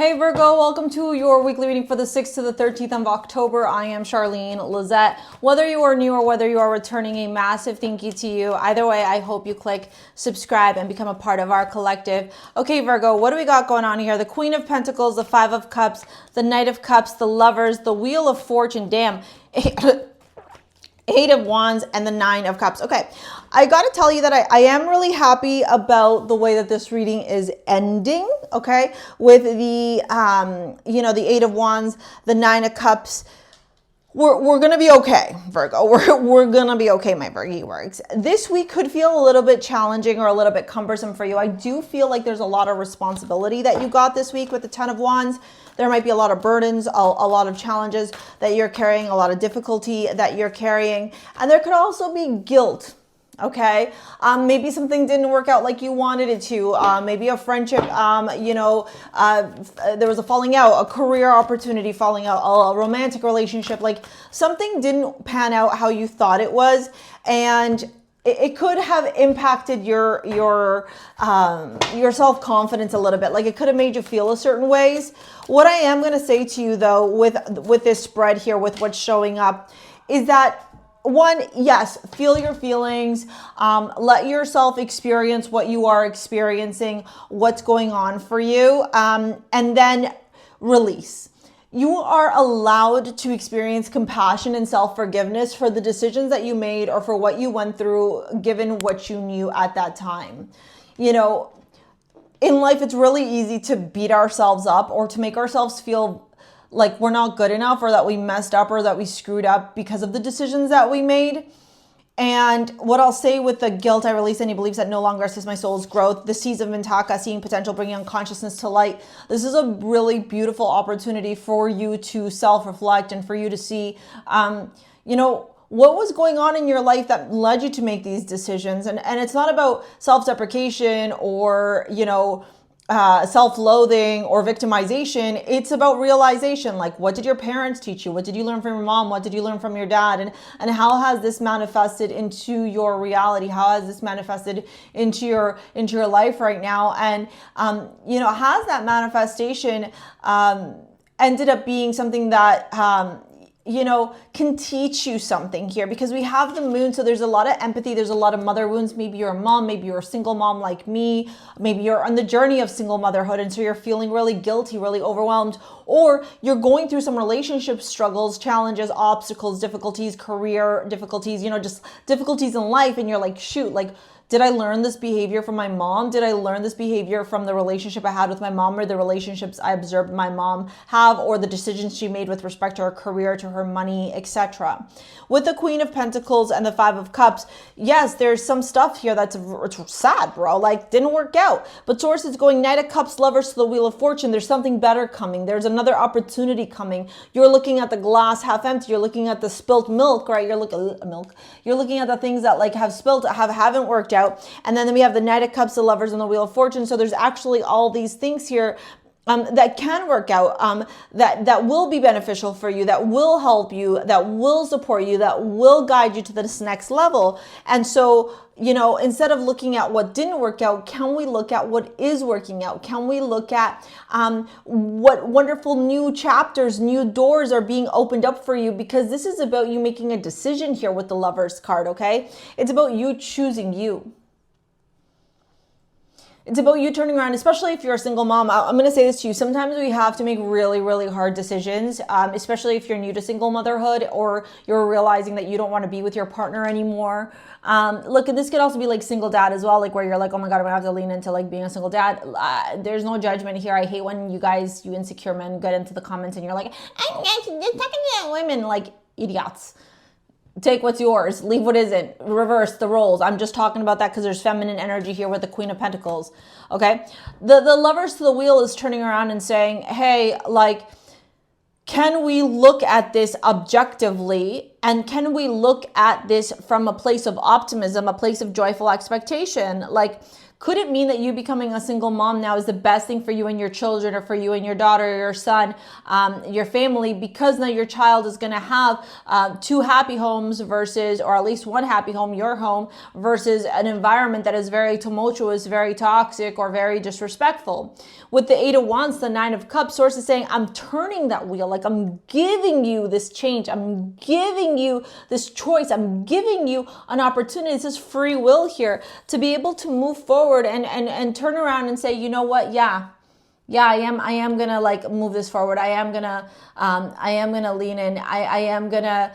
Hey Virgo, welcome to your weekly reading for the 6th to the 13th of October. I am Charlene Lizette. Whether you are new or whether you are returning, a massive thank you to you. Either way, I hope you click subscribe and become a part of our collective. Okay, Virgo, what do we got going on here? The Queen of Pentacles, the Five of Cups, the Knight of Cups, the Lovers, the Wheel of Fortune, damn, Eight of Wands, and the Nine of Cups. Okay, I got to tell you that I am really happy about the way that this reading is ending, okay, with the, the Eight of Wands, the Nine of Cups. We're going to be okay, Virgo. We're going to be okay, my Virgo works. This week could feel a little bit challenging or a little bit cumbersome for you. I do feel like there's a lot of responsibility that you got this week with the Ten of Wands. There might be a lot of burdens, a lot of challenges that you're carrying, a lot of difficulty that you're carrying. And there could also be guilt. Okay, maybe something didn't work out like you wanted it to. Maybe a friendship, there was a falling out, a career opportunity falling out, a romantic relationship, like something didn't pan out how you thought it was. And it could have impacted your self-confidence a little bit. Like it could have made you feel a certain ways. What I am going to say to you though, with this spread here, with what's showing up, is that one, yes, feel your feelings, let yourself experience what you are experiencing, what's going on for you, and then release. You are allowed to experience compassion and self-forgiveness for the decisions that you made or for what you went through, given what you knew at that time. You know, in life, it's really easy to beat ourselves up or to make ourselves feel like we're not good enough or that we messed up or that we screwed up because of the decisions that we made. And what I'll say with the guilt, I release any beliefs that no longer assist my soul's growth. The seeds of Mintaka, seeing potential, bringing unconsciousness to light. This is a really beautiful opportunity for you to self-reflect and for you to see, what was going on in your life that led you to make these decisions. And it's not about self-deprecation or, self-loathing or victimization. It's about realization. Like, what did your parents teach you? What did you learn from your mom? What did you learn from your dad? And how has this manifested into your reality? How has this manifested into your life right now? And, has that manifestation ended up being something that, can teach you something here? Because we have the moon, so there's a lot of empathy, there's a lot of mother wounds. Maybe you're a mom, maybe you're a single mom like me, maybe you're on the journey of single motherhood, and so you're feeling really guilty, really overwhelmed, or you're going through some relationship struggles, challenges, obstacles, difficulties, career difficulties, just difficulties in life, and you're like, shoot, like, did I learn this behavior from my mom? Did I learn this behavior from the relationship I had with my mom, or the relationships I observed my mom have, or the decisions she made with respect to her career, to her money, etc.? With the Queen of Pentacles and the Five of Cups, yes, there's some stuff here that's sad, bro. Like, didn't work out. But Source is going Knight of Cups, Lovers to the Wheel of Fortune. There's something better coming. There's another opportunity coming. You're looking at the glass half empty. You're looking at the spilt milk, right? You're looking at the things that like have spilt, haven't worked out. And then we have the Knight of Cups, the Lovers, and the Wheel of Fortune. So there's actually all these things here that can work out, that will be beneficial for you, that will help you, that will support you, that will guide you to this next level. And so, instead of looking at what didn't work out, can we look at what is working out? Can we look at what wonderful new chapters, new doors are being opened up for you? Because this is about you making a decision here with the Lovers card, okay? It's about you choosing you. It's about you turning around, especially if you're a single mom. I'm going to say this to you. Sometimes we have to make really, really hard decisions, especially if you're new to single motherhood or you're realizing that you don't want to be with your partner anymore. Look, and this could also be like single dad as well, like where you're like, oh my God, I'm going to have to lean into like being a single dad. There's no judgment here. I hate when you insecure men get into the comments and you're like, I'm talking to women, like idiots. Take what's yours, leave what isn't, reverse the roles. I'm just talking about that because there's feminine energy here with the Queen of Pentacles, okay? The Lovers to the Wheel is turning around and saying, hey, like, can we look at this objectively, and can we look at this from a place of optimism, a place of joyful expectation? Like, Could it mean that you becoming a single mom now is the best thing for you and your children, or for you and your daughter, or your son, your family, because now your child is going to have 2 happy homes versus, or at least 1 happy home, your home, versus an environment that is very tumultuous, very toxic, or very disrespectful. With the 8 of Wands, the 9 of Cups, Source is saying, I'm turning that wheel. Like, I'm giving you this change. I'm giving you this choice. I'm giving you an opportunity. This is free will here to be able to move forward and turn around and say, you know what? Yeah, I am gonna like move this forward. I am gonna lean in. I am gonna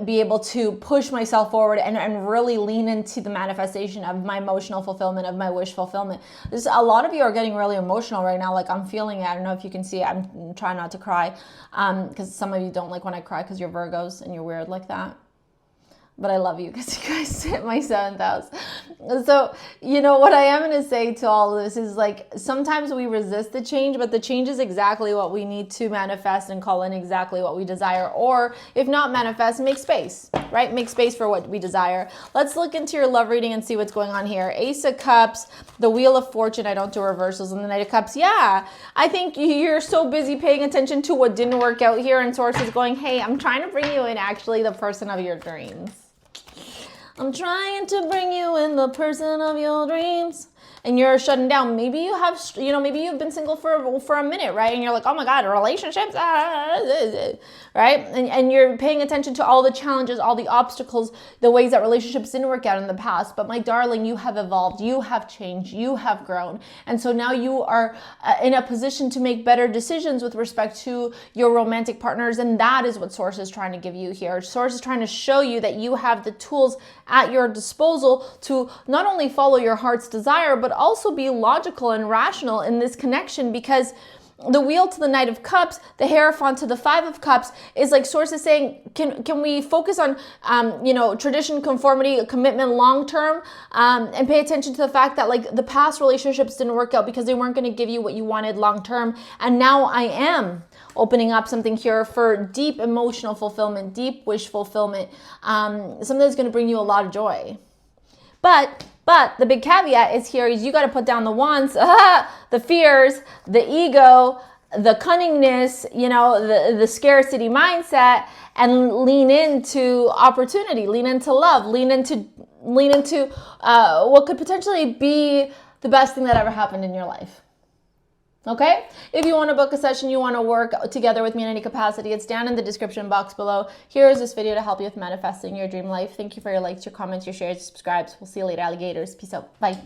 be able to push myself forward and really lean into the manifestation of my emotional fulfillment, of my wish fulfillment. A lot of you are getting really emotional right now. Like, I'm feeling it. I don't know if you can see it. I'm trying not to cry because some of you don't like when I cry because you're Virgos and you're weird like that. But I love you because you guys hit my 7th house. So, you know, what I am going to say to all of this is, like, sometimes we resist the change, but the change is exactly what we need to manifest and call in exactly what we desire. Or if not manifest, make space, right? Make space for what we desire. Let's look into your love reading and see what's going on here. Ace of Cups, the Wheel of Fortune. I don't do reversals. And the Knight of Cups. Yeah, I think you're so busy paying attention to what didn't work out here, and Source is going, hey, I'm trying to bring you in actually the person of your dreams. I'm trying to bring you in the person of your dreams. And you're shutting down. Maybe you have, you know, maybe you've been single for a minute, right? And you're like, oh my God, relationships, right? And you're paying attention to all the challenges, all the obstacles, the ways that relationships didn't work out in the past. But my darling, you have evolved, you have changed, you have grown. And so now you are in a position to make better decisions with respect to your romantic partners. And that is what Source is trying to give you here. Source is trying to show you that you have the tools at your disposal to not only follow your heart's desire, but also be logical and rational in this connection, because the Wheel to the Knight of Cups, the Hierophant to the 5 of Cups is like Source is saying, can we focus on, you know, tradition, conformity, commitment long-term, and pay attention to the fact that, like, the past relationships didn't work out because they weren't going to give you what you wanted long-term. And now I am opening up something here for deep emotional fulfillment, deep wish fulfillment, something that's going to bring you a lot of joy. But the big caveat is here is you got to put down the wants, the fears, the ego, the cunningness, you know, the scarcity mindset, and lean into opportunity, lean into love, lean into what could potentially be the best thing that ever happened in your life. Okay? If you want to book a session, you want to work together with me in any capacity, it's down in the description box below. Here is this video to help you with manifesting your dream life. Thank you for your likes, your comments, your shares, your subscribes. We'll see you later, alligators. Peace out. Bye.